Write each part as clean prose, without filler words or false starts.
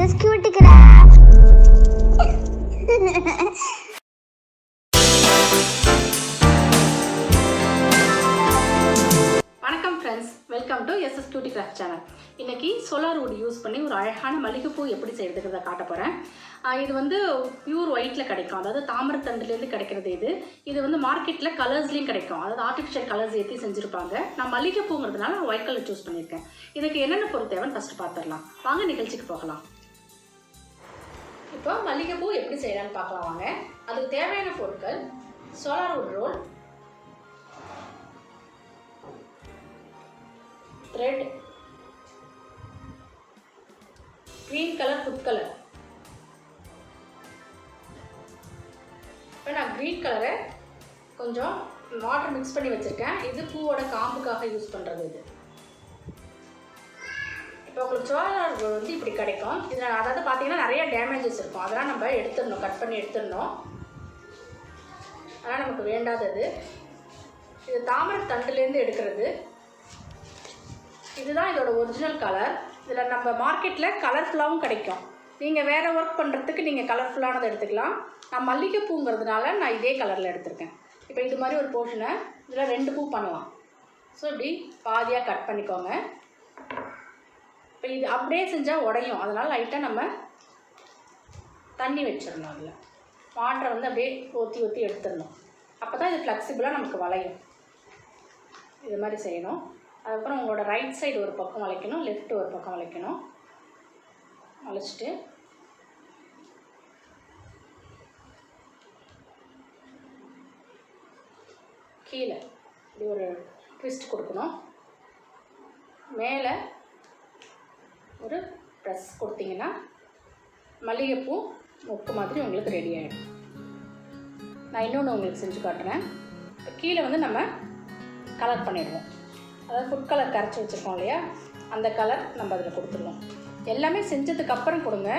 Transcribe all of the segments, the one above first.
SS Cute Craft. வணக்கம் friends, welcome to SS Cute Craft channel. இன்றைக்கி solar would use பண்ணி ஒரு அழகான மல்லிகைப்பூ எப்படி செய்கிறதுக்கிறத காட்ட போகிறேன். இது வந்து பியூர் ஒயிட்டில் கிடைக்கும், அதாவது தாமரத்தண்டுலேருந்து கிடைக்கிறது. இது வந்து மார்க்கெட்டில் கலர்ஸ்லேயும் கிடைக்கும், அதாவது ஆர்டிஃபிஷியல் கலர்ஸ் ஏற்றி செஞ்சுருப்பாங்க. நான் மல்லிகைப்பூங்கிறதுனால ஒயிட் கலர் சூஸ் பண்ணியிருக்கேன். இதுக்கு என்னென்ன பொருள் தேவைன்னு ஃபஸ்ட்டு பார்த்துடலாம். வாங்க நிகழ்ச்சிக்கு போகலாம். இப்போ மல்லிகைப்பூ எப்படி செய்யலான்னு பார்க்கலாம் வாங்க. அதுக்கு தேவையான பொருட்கள்: solar wood roll, thread, green colour, food colour. இப்போ நான் க்ரீன் கலரை கொஞ்சம் வாட்டர் மிக்ஸ் பண்ணி வச்சுருக்கேன். இது பூவோட காம்புக்காக யூஸ் பண்ணுறது. இது இப்போ உங்களுக்கு சோலார் வந்து இப்படி கிடைக்கும். இதில் அதாவது பார்த்தீங்கன்னா நிறைய டேமேஜஸ் இருக்கும், அதெல்லாம் நம்ம எடுத்துடணும், கட் பண்ணி எடுத்துடணும். அதெல்லாம் நமக்கு வேண்டாதது. இது தாமரை தண்டுலேருந்து எடுக்கிறது. இதுதான் இதோட ஒரிஜினல் கலர். இதில் நம்ம மார்க்கெட்டில் கலர்ஃபுல்லாகவும் கிடைக்கும். நீங்கள் வேறு ஒர்க் பண்ணுறதுக்கு நீங்கள் கலர்ஃபுல்லானதை எடுத்துக்கலாம். நான் மல்லிகைப்பூங்கிறதுனால நான் இதே கலரில் எடுத்திருக்கேன். இப்போ இது மாதிரி ஒரு போர்ஷனை இதில் 2 பூ பண்ணலாம். ஸோ இப்படி பாதியாக கட் பண்ணிக்கோங்க. இப்போ இது அப்படியே செஞ்சால் உடையும், அதனால் லைட்டாக நம்ம தண்ணி வச்சிடணும். அதில் வாட்டரை வந்து அப்படியே ஊற்றி ஊற்றி எடுத்துடணும். அப்போ தான் இது ஃப்ளெக்சிபிளாக நமக்கு வளையும். இது மாதிரி செய்யணும். அதுக்கப்புறம் உங்களோட ரைட் சைடு ஒரு பக்கம் வளைக்கணும், லெஃப்ட் ஒரு பக்கம் வளைக்கணும். வளைச்சிட்டு கீழே இப்படி ஒரு ட்விஸ்ட் கொடுக்கணும். மேலே ஒரு ப்ரெஸ் கொடுத்தீங்கன்னா மல்லிகைப்பூ மொக்கு மாதிரி உங்களுக்கு ரெடி ஆகிடும். நான் இன்னொன்று உங்களுக்கு செஞ்சு காட்டுறேன். கீழே வந்து நம்ம கலர் பண்ணிடுவோம். அதாவது ஃபுட் கலர் கரைச்சி வச்சுருக்கோம் இல்லையா, அந்த கலர் நம்ம அதில் கொடுத்துருவோம். எல்லாமே செஞ்சதுக்கப்புறம் கொடுங்க,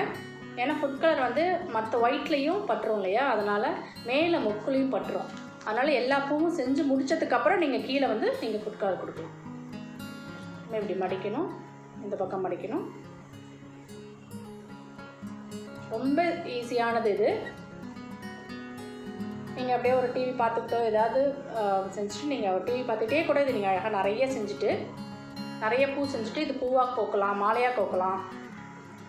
ஏன்னா ஃபுட் கலர் வந்து மற்ற ஒயிட்லேயும் பட்டுரும் இல்லையா, அதனால் மேலே மொக்குலையும் பட்டுரும். அதனால் எல்லா பூவும் செஞ்சு முடித்ததுக்கப்புறம் நீங்கள் கீழே வந்து நீங்கள் ஃபுட் கலர் கொடுக்கலாம். இப்படி மடிக்கணும், இந்த பக்கம் மடிக்கணும். ரொம்ப ஈஸியானது இது. நீங்கள் அப்படியே ஒரு டிவி பார்த்துக்கிட்டோ ஏதாவது செஞ்சுட்டு நீங்கள் ஒரு டிவி பார்த்துக்கிட்டே கூட இது நீங்கள் அழகாக நிறைய செஞ்சுட்டு, நிறைய பூ செஞ்சுட்டு இது பூவாக கோக்கலாம், மாலையாக கோக்கலாம்.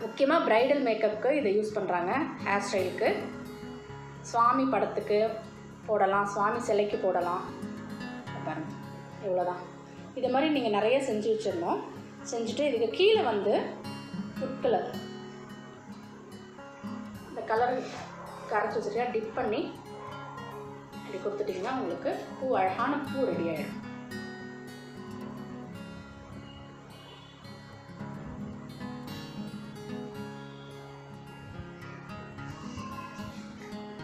முக்கியமாக ப்ரைடல் மேக்கப்புக்கு இதை யூஸ் பண்ணுறாங்க. ஹேர் ஸ்டைலுக்கு, சுவாமி படத்துக்கு போடலாம், சுவாமி சிலைக்கு போடலாம். பாருங்கள், இவ்வளோதான். இது மாதிரி நீங்கள் நிறைய செஞ்சு வச்சிடணும். செஞ்சுட்டு இதுக்கு கீழே வந்து ஃபுட் கலர், இந்த கலர் கரைச்சி வச்சுருக்கா டிப் பண்ணி இப்படி கொடுத்துட்டிங்கன்னா உங்களுக்கு பூ, அழகான பூ ரெடி ஆகிடும்.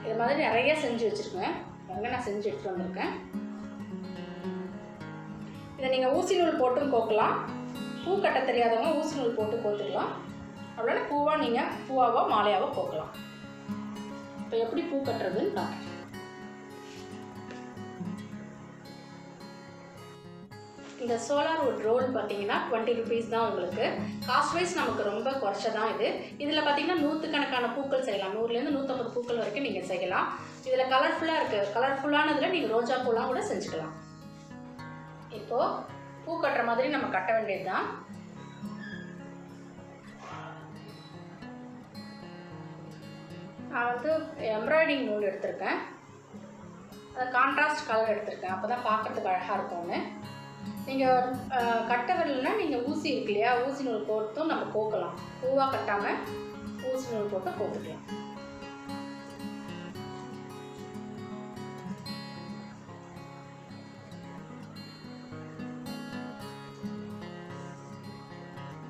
இது மாதிரி நிறைய செஞ்சு வச்சுருக்கேன். நான் செஞ்சு எடுத்துகிட்டு வந்திருக்கேன். இதை நீங்கள் ஊசி நூல் போட்டும் கோக்கலாம். பூ கட்ட தெரியாதவங்க ஊசி நூல் போட்டு கோத்துக்கலாம். அவ்வளோ பூவாக நீங்கள் பூவாவோ மாலையாவோ கோக்கலாம். இப்போ எப்படி பூ கட்டுறதுன்னு பார்க்குறேன். இந்த சோலார் வுட் ரோல் பார்த்தீங்கன்னா 20 ருபீஸ் தான் உங்களுக்கு. காஸ்ட் வைஸ் நமக்கு ரொம்ப குறைச்சதான் இது. இதில் பார்த்தீங்கன்னா 100 கணக்கான பூக்கள் செய்யலாம். 100லேருந்து 150 பூக்கள் வரைக்கும் நீங்கள் செய்யலாம். இதில் கலர்ஃபுல்லாக இருக்குது. கலர்ஃபுல்லானதில் நீங்கள் ரோஜா பூலாம் கூட செஞ்சுக்கலாம். இப்போது பூ கட்டுற மாதிரி நம்ம கட்ட வேண்டியது தான். நான் வந்து எம்ப்ராய்டிங் நூல் எடுத்திருக்கேன். அது கான்ட்ராஸ்ட் கலர் எடுத்திருக்கேன், அப்போ தான் பார்க்குறதுக்கு அழகாக இருக்கும்னு. நீங்கள் கட்ட வரலன்னா நீங்கள் ஊசி இருக்கு இல்லையா, ஊசி நூல் போட்டும் நம்ம கோக்கலாம். பூவாக கட்டாமல் ஊசி நூல் போட்டு கோத்துக்கலாம்.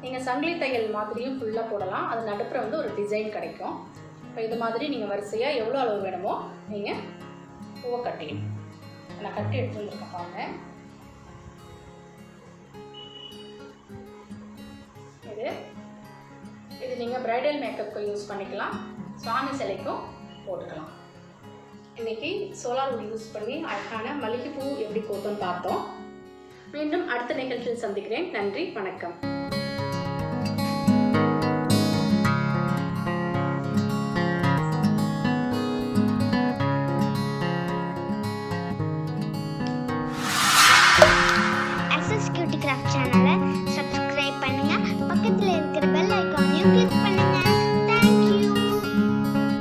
நீங்கள் சங்கிலி தையல் மாதிரியும் ஃபுல்லாக போடலாம். அது நடுப்புற வந்து ஒரு டிசைன் கிடைக்கும். இப்போ இது மாதிரி நீங்கள் வரிசையாக எவ்வளோ அளவு வேணுமோ நீங்கள் பூவை கட்டிக்கணும். நான் கட்டி எடுத்து வந்துருக்கேன் பாருங்க. இது நீங்கள் ப்ரைடல் மேக்கப்புக்கு யூஸ் பண்ணிக்கலாம், சுவாமி சிலைக்கும் போட்டுக்கலாம். இன்றைக்கி சோலார் வுட் யூஸ் பண்ணி அழகான மல்லிகைப்பூ எப்படி கோத்தோன்னு பார்த்தோம். மீண்டும் அடுத்த நிகழ்ச்சியில் சந்திக்கிறேன். நன்றி, வணக்கம்.